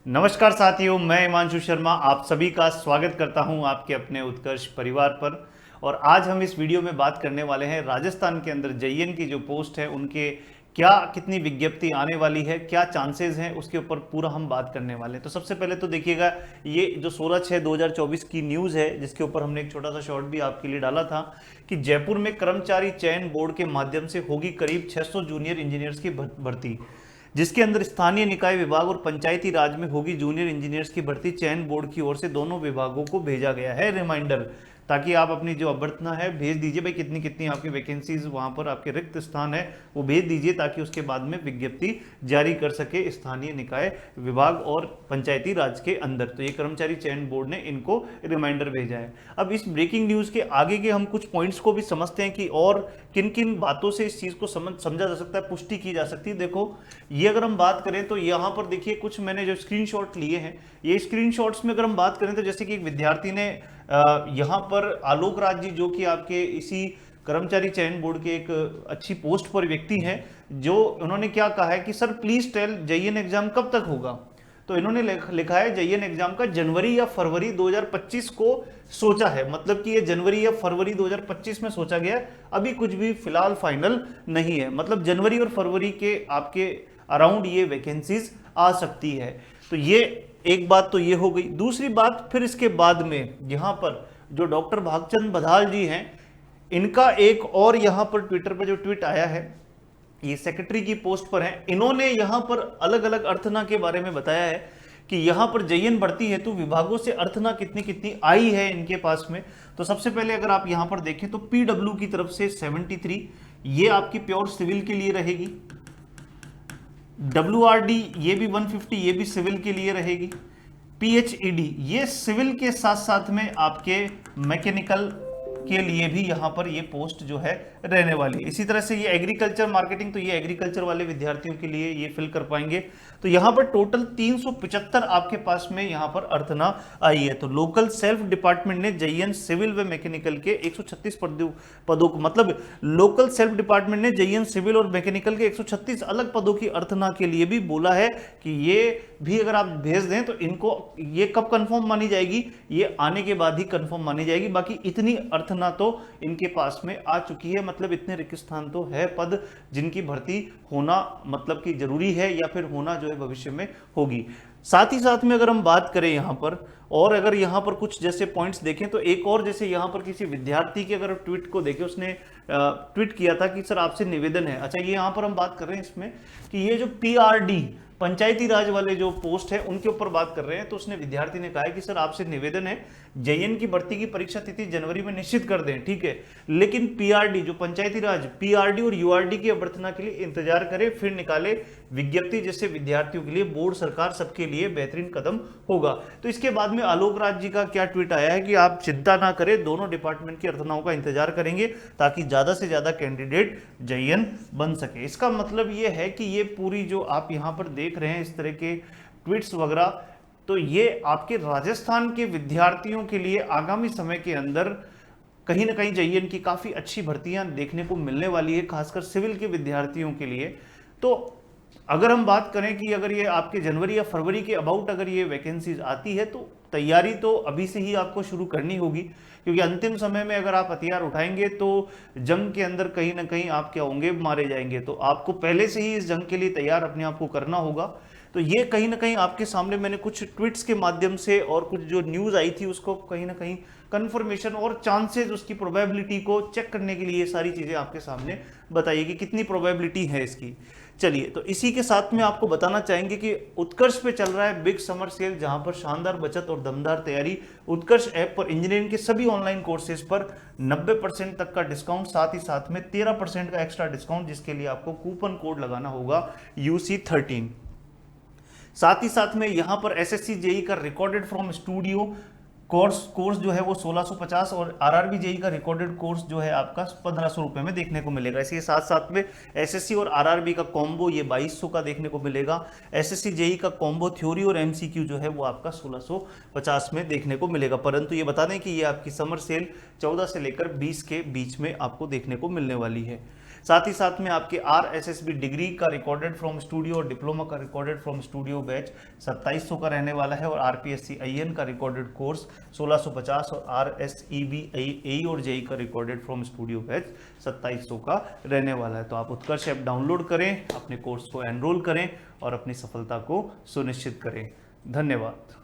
नमस्कार साथियों, मैं हिमांशु शर्मा आप सभी का स्वागत करता हूं आपके अपने उत्कर्ष परिवार पर। और आज हम इस वीडियो में बात करने वाले हैं राजस्थान के अंदर जेईएन की जो पोस्ट है उनके क्या कितनी विज्ञप्ति आने वाली है, क्या चांसेस हैं, उसके ऊपर पूरा हम बात करने वाले हैं। तो सबसे पहले तो देखिएगा, ये जो 16/6/2024 की न्यूज़ है जिसके ऊपर हमने एक छोटा सा शॉर्ट भी आपके लिए डाला था कि जयपुर में कर्मचारी चयन बोर्ड के माध्यम से होगी करीब 600 जूनियर इंजीनियर्स की भर्ती, जिसके अंदर स्थानीय निकाय विभाग और पंचायती राज में होगी जूनियर इंजीनियर्स की भर्ती। चयन बोर्ड की ओर से दोनों विभागों को भेजा गया है रिमाइंडर, ताकि आप अपनी जो अभ्यर्थना है भेज दीजिए भाई, कितनी कितनी आपकी वैकेंसीज वहां पर आपके रिक्त स्थान है वो भेज दीजिए, ताकि उसके बाद में विज्ञप्ति जारी कर सके स्थानीय निकाय विभाग और पंचायती राज के अंदर। तो ये कर्मचारी चयन बोर्ड ने इनको रिमाइंडर भेजा है। अब इस ब्रेकिंग न्यूज के आगे के हम कुछ पॉइंट्स को भी समझते हैं कि और किन किन बातों से इस चीज को समझा जा सकता है, पुष्टि की जा सकती है। देखो, ये अगर हम बात करें तो यहाँ पर देखिए कुछ मैंने जो स्क्रीनशॉट लिए हैं, ये स्क्रीनशॉट्स में अगर हम बात करें तो जैसे कि एक विद्यार्थी ने यहाँ पर आलोक राज जी, जो कि आपके इसी कर्मचारी चयन बोर्ड के एक अच्छी पोस्ट पर व्यक्ति हैं, जो उन्होंने क्या कहा है कि sir please tell JEN exam कब तक होगा। तो इन्होंने लिखा है जेईएन एग्जाम का जनवरी या फरवरी 2025 को सोचा है, मतलब कि ये जनवरी या फरवरी 2025 में सोचा गया, अभी कुछ भी फिलहाल फाइनल नहीं है। मतलब जनवरी और फरवरी के आपके अराउंड ये वैकेंसीज आ सकती है। तो ये एक बात तो ये हो गई। दूसरी बात, फिर इसके बाद में यहां पर जो डॉक्टर भागचंद बधाल जी हैं, इनका एक और यहां पर ट्विटर पर जो ट्वीट आया है, ये सेक्रेटरी की पोस्ट पर है। इन्होंने यहां पर अलग अलग अर्थना के बारे में बताया है कि यहां पर जेईएन बढ़ती है तो विभागों से अर्थना कितनी कितनी आई है इनके पास में। तो सबसे पहले अगर आप यहां पर देखें तो पीडब्ल्यू की तरफ से 73, ये आपकी प्योर सिविल के लिए रहेगी। WRD ये भी 150, ये भी सिविल के लिए रहेगी। PHED ये सिविल के साथ साथ में आपके मैकेनिकल के लिए भी यहां पर ये पोस्ट जो है रहने वाली है। इसी तरह से ये एग्रीकल्चर मार्केटिंग, तो ये एग्रीकल्चर वाले विद्यार्थियों के लिए ये फिल कर पाएंगे। तो यहां पर टोटल 375 आपके पास में यहां पर अर्थना आई है। तो लोकल सेल्फ डिपार्टमेंट ने जेईएन सिविल व मैकेनिकल के 136 पदों को, मतलब लोकल सेल्फ डिपार्टमेंट ने जेईएन सिविल और मैकेनिकल के 136 अलग पदों की अर्थना के लिए भी बोला है कि ये भी अगर आप भेज दें तो इनको ये कब कंफर्म मानी जाएगी, ये आने के बाद ही कंफर्म मानी जाएगी। बाकी इतनी अर्थना तो इनके पास में आ चुकी है, मतलब इतने रिक्त स्थान तो है पद जिनकी भर्ती होना मतलब कि जरूरी है या फिर होना जो है भविष्य में होगी। साथ ही साथ में अगर हम बात करें यहां पर, और अगर यहां पर कुछ जैसे पॉइंट्स देखें तो एक और, जैसे यहां पर किसी विद्यार्थी के अगर ट्वीट को देखें, उसने ट्वीट किया था कि सर आपसे निवेदन है। अच्छा, ये यहां पर हम बात कर रहे हैं इसमें कि ये जो PRD पंचायती राज वाले जो पोस्ट है उनके ऊपर बात कर रहे हैं। तो उसने विद्यार्थी ने कहा है कि सर आपसे निवेदन है, जेईएन की भर्ती की परीक्षा तिथि जनवरी में निश्चित कर दें, ठीक है, लेकिन PRD जो पंचायती राज PRD और URD की अभ्यर्थना के लिए इंतजार करें, फिर निकाले विज्ञप्ति, जिससे विद्यार्थियों के लिए, बोर्ड सरकार सबके लिए बेहतरीन कदम होगा। तो इसके बाद में आलोक राज जी का क्या ट्वीट आया है कि आप चिंता ना करें, दोनों डिपार्टमेंट की अर्थनाओं का इंतजार करेंगे ताकि ज्यादा से ज्यादा कैंडिडेट जेईएन बन सके। इसका मतलब ये है कि ये पूरी जो आप यहां पर देख रहे हैं इस तरह के ट्वीट्स वगैरह, तो ये आपके राजस्थान के विद्यार्थियों के लिए आगामी समय के अंदर कहीं ना कहीं जेईएन की काफी अच्छी भर्तियां देखने को मिलने वाली है, खासकर सिविल के विद्यार्थियों के लिए। तो अगर हम बात करें कि अगर ये आपके जनवरी या फरवरी के अबाउट अगर ये वैकेंसीज आती है, तो तैयारी तो अभी से ही आपको शुरू करनी होगी, क्योंकि अंतिम समय में अगर आप हथियार उठाएंगे तो जंग के अंदर कहीं ना कहीं आप क्या होंगे, मारे जाएंगे। तो आपको पहले से ही इस जंग के लिए तैयार अपने आप को करना होगा। तो ये कहीं ना कहीं आपके सामने मैंने कुछ ट्वीट्स के माध्यम से और कुछ जो न्यूज़ आई थी उसको कहीं ना कहीं कंफर्मेशन और चांसेस, उसकी प्रोबेबिलिटी को चेक करने के लिए ये सारी चीज़ें आपके सामने बताइए कि कितनी प्रोबेबिलिटी है इसकी। चलिए, तो इसी के साथ में आपको बताना चाहेंगे कि उत्कर्ष पे चल रहा है बिग समर सेल, जहां पर शानदार बचत और दमदार तैयारी। उत्कर्ष ऐप पर इंजीनियरिंग के सभी ऑनलाइन कोर्सेज पर 90% तक का डिस्काउंट, साथ ही साथ में 13% का एक्स्ट्रा डिस्काउंट, जिसके लिए आपको कूपन कोड लगाना होगा UC13। साथ ही साथ में यहां पर SSC जेई का रिकॉर्डेड फ्रॉम स्टूडियो कोर्स जो है वो 1650 और आरआरबी जेई का रिकॉर्डेड कोर्स जो है आपका 1500 रुपए में देखने को मिलेगा। इसके साथ साथ में एसएससी और आरआरबी का कॉम्बो ये 2200 का देखने को मिलेगा। एसएससी जेई का कॉम्बो थ्योरी और एमसीक्यू जो है वो आपका 1650 में देखने को मिलेगा। परंतु ये बता दें कि ये आपकी समर सेल 14 से लेकर 20 के बीच में आपको देखने को मिलने वाली है। साथ ही साथ में आपके RSSB डिग्री का रिकॉर्डेड फ्रॉम स्टूडियो और डिप्लोमा का रिकॉर्डेड फ्रॉम स्टूडियो बैच 2700 का रहने वाला है, और RPSC IN का रिकॉर्डेड कोर्स 1650, और RSEB AE और JEE का रिकॉर्डेड फ्रॉम स्टूडियो बैच 2700 का रहने वाला है। तो आप उत्कर्ष ऐप डाउनलोड करें, अपने कोर्स को एनरोल करें और अपनी सफलता को सुनिश्चित करें। धन्यवाद।